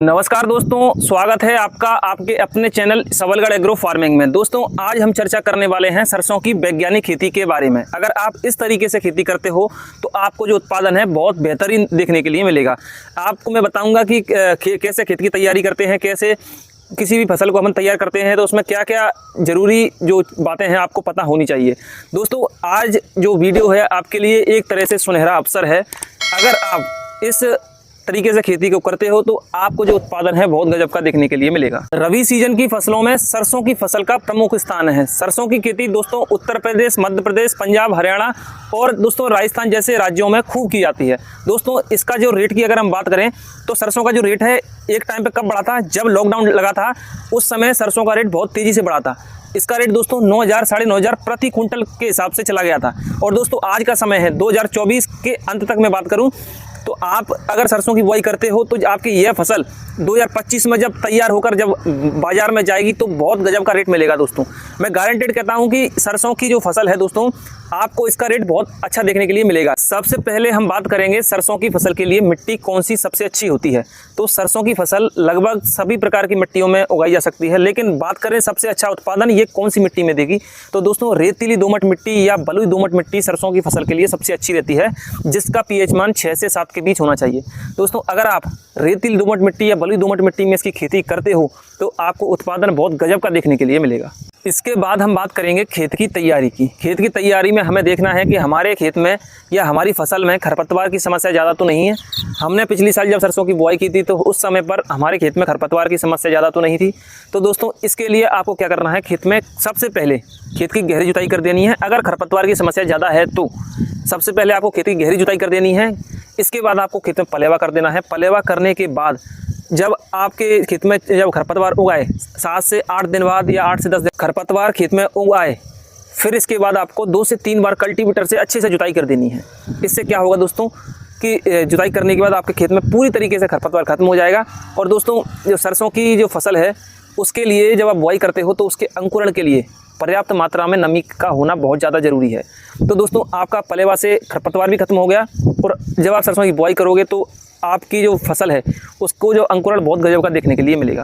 नमस्कार दोस्तों, स्वागत है आपका आपके अपने चैनल सबलगढ़ एग्रो फार्मिंग में। दोस्तों आज हम चर्चा करने वाले हैं सरसों की वैज्ञानिक खेती के बारे में। अगर आप इस तरीके से खेती करते हो तो आपको जो उत्पादन है बहुत बेहतरीन देखने के लिए मिलेगा। आपको मैं बताऊंगा कि कैसे खेत की तैयारी करते हैं, कैसे किसी भी फसल को हम तैयार करते हैं तो उसमें क्या क्या ज़रूरी जो बातें हैं आपको पता होनी चाहिए। दोस्तों आज जो वीडियो है आपके लिए एक तरह से सुनहरा अवसर है। अगर आप इस तरीके से खेती को करते हो तो आपको जो उत्पादन है बहुत गजब का देखने के लिए मिलेगा। रबी सीजन की फसलों में सरसों की फसल का प्रमुख स्थान है। सरसों की खेती दोस्तों उत्तर प्रदेश, मध्य प्रदेश, पंजाब, हरियाणा और दोस्तों राजस्थान जैसे राज्यों में खूब की जाती है। दोस्तों इसका जो रेट की अगर हम बात करें तो सरसों का जो रेट है एक टाइम पे कब बढ़ा था, जब लॉकडाउन लगा था उस समय सरसों का रेट बहुत तेजी से बढ़ा था। इसका रेट दोस्तों 9,000 साढ़े 9,000 प्रति क्विंटल के हिसाब से चला गया था। और दोस्तों आज का समय है 2024 के अंत तक मैं बात करूं तो आप अगर सरसों की बुआई करते हो तो आपकी यह फसल 2025 में जब तैयार होकर जब बाजार में जाएगी तो बहुत गजब का रेट मिलेगा। दोस्तों मैं गारंटेड कहता हूं कि सरसों की जो फसल है दोस्तों आपको इसका रेट बहुत अच्छा देखने के लिए मिलेगा। सबसे पहले हम बात करेंगे सरसों की फसल के लिए मिट्टी कौन सी सबसे अच्छी होती है। तो सरसों की फसल लगभग सभी प्रकार की मिट्टियों में उगाई जा सकती है, लेकिन बात करें सबसे अच्छा उत्पादन ये कौन सी मिट्टी में देगी तो दोस्तों रेतीली दोमट मिट्टी या बलुई दोमट मिट्टी सरसों की फसल के लिए सबसे अच्छी रहती है, जिसका पीएच मान 6 से 7 के बीच होना चाहिए। दोस्तों अगर आप रेतीली दोमट मिट्टी या बलुई दोमट मिट्टी में इसकी खेती करते हो तो आपको उत्पादन बहुत गजब का देखने के लिए मिलेगा। इसके बाद हम बात करेंगे खेत की तैयारी की। खेत की तैयारी में हमें देखना है कि हमारे खेत में या हमारी फसल में खरपतवार की समस्या ज़्यादा तो नहीं है। हमने पिछली साल जब सरसों की बुआई की थी तो उस समय पर हमारे खेत में खरपतवार की समस्या ज़्यादा तो नहीं थी। तो दोस्तों इसके लिए आपको क्या करना है, खेत में सबसे पहले खेत की गहरी जुताई कर देनी है। अगर खरपतवार की समस्या ज़्यादा है तो सबसे पहले आपको खेत की गहरी जुताई कर देनी है। इसके बाद आपको खेत में पलेवा कर देना है। पलेवा करने के बाद जब आपके खेत में जब खरपतवार उगाए 7 से 8 दिन बाद या 8 से 10 दिन खरपतवार खेत में उगाए, फिर इसके बाद आपको 2 से 3 बार कल्टीवेटर से अच्छे से जुताई कर देनी है। इससे क्या होगा दोस्तों कि जुताई करने के बाद आपके खेत में पूरी तरीके से खरपतवार खत्म हो जाएगा। और दोस्तों जो सरसों की जो फसल है उसके लिए जब आप बुआई करते हो तो उसके अंकुरण के लिए पर्याप्त मात्रा में नमी का होना बहुत ज़्यादा ज़रूरी है। तो दोस्तों आपका पलेवा से खरपतवार भी खत्म हो गया और जब आप सरसों की बुआई करोगे तो आपकी जो फसल है उसको जो अंकुरण बहुत गजब का देखने के लिए मिलेगा।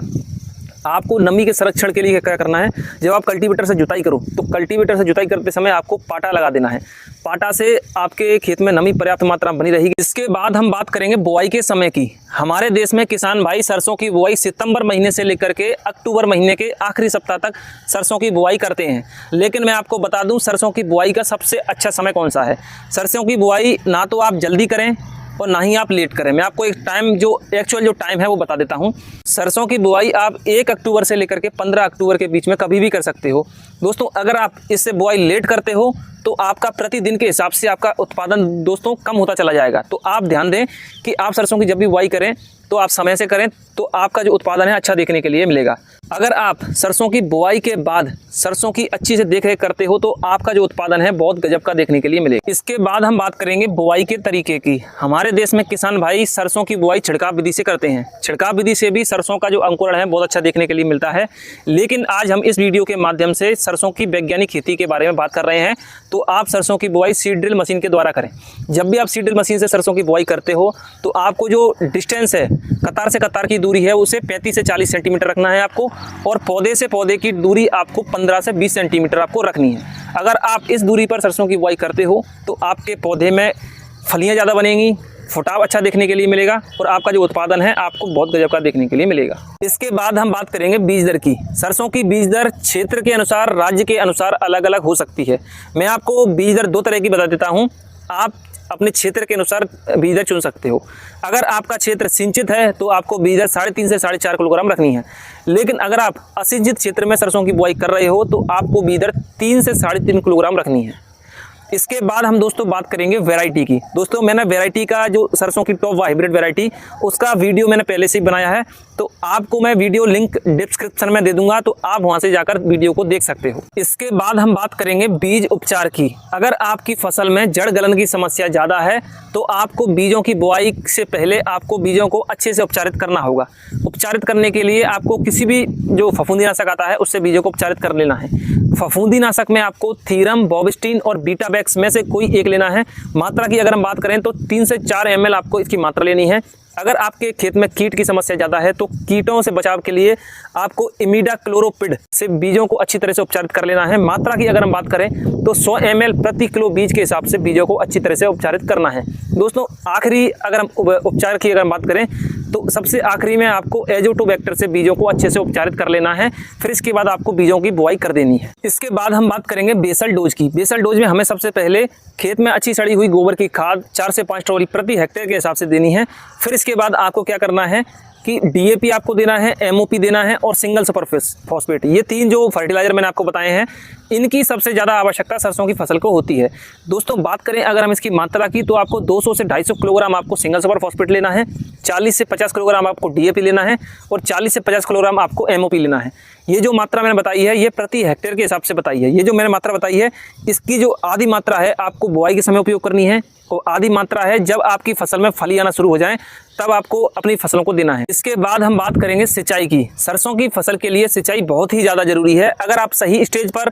आपको नमी के संरक्षण के लिए क्या करना है, जब आप कल्टीवेटर से जुताई करो तो कल्टीवेटर से जुताई करते समय आपको पाटा लगा देना है। पाटा से आपके खेत में नमी पर्याप्त मात्रा में बनी रहेगी। इसके बाद हम बात करेंगे बुआई के समय की। हमारे देश में किसान भाई सरसों की बुआई सितंबर महीने से लेकर के अक्टूबर महीने के आखिरी सप्ताह तक सरसों की बुआई करते हैं। लेकिन मैं आपको बता दूं सरसों की बुआई का सबसे अच्छा समय कौन सा है। सरसों की बुआई ना तो आप जल्दी करें और ना ही आप लेट करें। मैं आपको एक टाइम जो एक्चुअल जो टाइम है वो बता देता हूं। सरसों की बुआई आप 1 अक्टूबर से लेकर के 15 अक्टूबर के बीच में कभी भी कर सकते हो। दोस्तों अगर आप इससे बुआई लेट करते हो तो आपका प्रतिदिन के हिसाब से आपका उत्पादन दोस्तों कम होता चला जाएगा। तो आप ध्यान दें कि आप सरसों की जब भी बुआई करें तो आप समय से करें तो आपका जो उत्पादन है अच्छा देखने के लिए मिलेगा। अगर आप सरसों की बुआई के बाद सरसों की अच्छी से देखरेख करते हो तो आपका जो उत्पादन है बहुत गजब का देखने के लिए मिलेगा। इसके बाद हम बात करेंगे बुआई के तरीके की। हमारे देश में किसान भाई सरसों की बुआई छिड़काव विधि से करते हैं। छिड़काव विधि से भी सरसों का जो अंकुरण है बहुत अच्छा देखने के लिए मिलता है। लेकिन आज हम इस वीडियो के माध्यम से सरसों की वैज्ञानिक खेती के बारे में बात कर रहे हैं। तो आप सरसों की बुआई सीड ड्रिल मशीन के द्वारा करें। जब भी आप सीड ड्रिल मशीन से सरसों की बुआई करते हो तो आपको जो डिस्टेंस है कतार से कतार की दूरी है उसे 35 से 40 सेंटीमीटर रखना है आपको, और पौधे से पौधे की दूरी आपको 15 से 20 सेंटीमीटर आपको रखनी है। अगर आप इस दूरी पर सरसों की बुआई करते हो तो आपके पौधे में फलियां ज़्यादा बनेंगी, फुटाव अच्छा देखने के लिए मिलेगा और आपका जो उत्पादन है आपको बहुत गजब का देखने के लिए मिलेगा। इसके बाद हम बात करेंगे बीज दर की। सरसों की बीज दर क्षेत्र के अनुसार, राज्य के अनुसार अलग अलग हो सकती है। मैं आपको बीज दर 2 तरह की बता देता हूँ। आप अपने क्षेत्र के अनुसार बीज दर चुन सकते हो। अगर आपका क्षेत्र सिंचित है तो आपको बीज दर 3.5 से 4.5 किलोग्राम रखनी है। लेकिन अगर आप असिंचित क्षेत्र में सरसों की बुआई कर रहे हो तो आपको बीज दर 3 से 3.5 किलोग्राम रखनी है। इसके बाद हम दोस्तों बात करेंगे वैरायटी की। दोस्तों मैंने वैरायटी का जो सरसों की टॉप हाइब्रिड वैरायटी उसका वीडियो मैंने पहले से ही बनाया है, तो आपको मैं वीडियो लिंक डिस्क्रिप्शन में दे दूंगा, तो आप वहां से जाकर वीडियो को देख सकते हो। इसके बाद हम बात करेंगे बीज उपचार की। अगर आपकी फसल में जड़ गलन की समस्या ज़्यादा है तो आपको बीजों की बुआई से पहले आपको बीजों को अच्छे से उपचारित करना होगा। उपचारित करने के लिए आपको किसी भी जो फफूंदीनाशक आता है उससे बीजों को उपचारित कर लेना है। फफूंदीनाशक में आपको थीरम, बॉबिस्टिन और बीटाबैक्स में से कोई एक लेना है। मात्रा की अगर हम बात करें तो 3 से 4 ml आपको इसकी मात्रा लेनी है। अगर आपके खेत में कीट की समस्या ज़्यादा है तो कीटों से बचाव के लिए आपको इमिडाक्लोरोपिड से बीजों को अच्छी तरह से उपचारित कर लेना है। मात्रा की अगर हम बात करें तो 100 ml प्रति किलो बीज के हिसाब से बीजों को अच्छी तरह से उपचारित करना है। दोस्तों आखिरी अगर हम उपचार की अगर हम बात करें तो सबसे आखिरी में आपको एजोटोबैक्टर से बीजों को अच्छे से उपचारित कर लेना है। फिर इसके बाद आपको बीजों की बुआई कर देनी है। इसके बाद हम बात करेंगे बेसल डोज की। बेसल डोज में हमें सबसे पहले खेत में अच्छी सड़ी हुई गोबर की खाद 4 से 5 ट्रॉली प्रति हेक्टेयर के हिसाब से देनी है। फिर इसके बाद आपको क्या करना है कि डीएपी आपको देना है, एमओपी देना है और सिंगल सुपर फॉस्फेट। ये 3 जो फर्टिलाइजर मैंने आपको बताए हैं, इनकी सबसे ज़्यादा आवश्यकता सरसों की फसल को होती है। दोस्तों बात करें अगर हम इसकी मात्रा की तो आपको 200 से 250 किलोग्राम आपको सिंगल सुपर फॉस्फेट लेना है, 40 से 50 किलोग्राम आपको डीएपी लेना है और 40 से 50 किलोग्राम आपको एमओपी लेना है। ये जो मात्रा मैंने बताई है ये प्रति हेक्टेयर के हिसाब से बताई है। ये जो मैंने मात्रा बताई है इसकी जो आधी मात्रा है आपको बुआई के समय उपयोग करनी है और आधी मात्रा है जब आपकी फसल में फली आना शुरू हो जाए तब आपको अपनी फसलों को देना है। इसके बाद हम बात करेंगे सिंचाई की। सरसों की फसल के लिए सिंचाई बहुत ही ज़्यादा जरूरी है। अगर आप सही स्टेज पर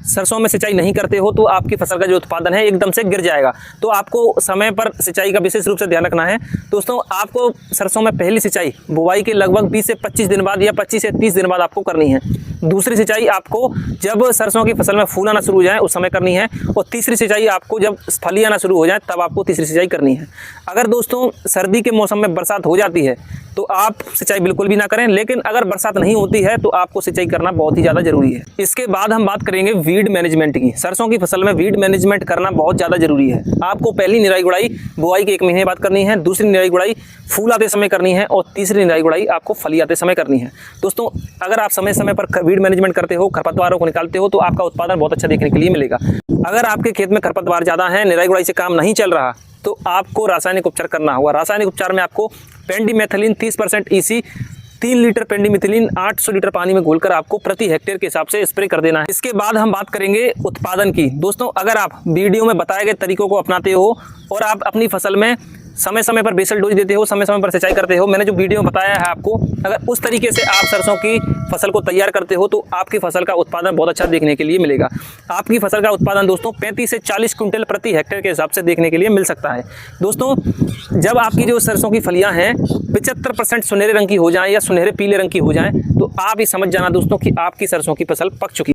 सरसों में सिंचाई नहीं करते हो तो आपकी फसल का जो उत्पादन है एकदम से गिर जाएगा। तो आपको समय पर सिंचाई का विशेष रूप से ध्यान रखना है। दोस्तों आपको सरसों में पहली सिंचाई बुआई के लगभग 20 से 25 दिन बाद या 25 से 30 दिन बाद आपको करनी है। दूसरी सिंचाई आपको जब सरसों की फसल में फूल आना शुरू हो जाए उस समय करनी है और तीसरी सिंचाई आपको जब फली आना शुरू हो जाए तब आपको तीसरी सिंचाई करनी है। अगर दोस्तों सर्दी के मौसम में बरसात हो जाती है तो आप सिंचाई बिल्कुल भी ना करें, लेकिन अगर बरसात नहीं होती है तो आपको सिंचाई करना बहुत ही ज़्यादा जरूरी है। इसके बाद हम बात करेंगे वीड मैनेजमेंट की। सरसों की फसल में वीड मैनेजमेंट करना बहुत ज़्यादा जरूरी है। आपको पहली निराई गुड़ाई बुआई के 1 महीने बाद करनी है, दूसरी निराई गुड़ाई फूल आते समय करनी है और तीसरी निराई गुड़ाई आपको फली आते समय करनी है। दोस्तों अगर आप समय समय पर वीड मैनेजमेंट करते हो, खरपतवारों को निकालते हो तो आपका उत्पादन बहुत अच्छा देखने के लिए मिलेगा। अगर आपके खेत में खरपतवार ज़्यादा है, निराई गुड़ाई से काम नहीं चल रहा तो आपको रासायनिक उपचार करना होगा। रासायनिक उपचार में आपको पेंडिमेथिलीन 30% EC 3 लीटर पेंडिमेथिलीन 800 लीटर पानी में घोलकर आपको प्रति हेक्टेयर के हिसाब से स्प्रे कर देना है। इसके बाद हम बात करेंगे उत्पादन की। दोस्तों अगर आप वीडियो में बताए गए तरीकों को अपनाते हो और आप अपनी फसल में समय समय पर बेसल डोज देते हो, समय समय पर सिंचाई करते हो, मैंने जो वीडियो में बताया है आपको, अगर उस तरीके से आप सरसों की फसल को तैयार करते हो तो आपकी फसल का उत्पादन बहुत अच्छा देखने के लिए मिलेगा। आपकी फसल का उत्पादन दोस्तों 35 से 40 क्विंटल प्रति हेक्टेयर के हिसाब से देखने के लिए मिल सकता है। दोस्तों जब आपकी जो सरसों की फलियां हैं 75% सुनहरे रंग की हो जाएं या सुनहरे पीले रंग की हो जाएं तो आप ये समझ जाना दोस्तों कि आपकी सरसों की फसल पक चुकी है।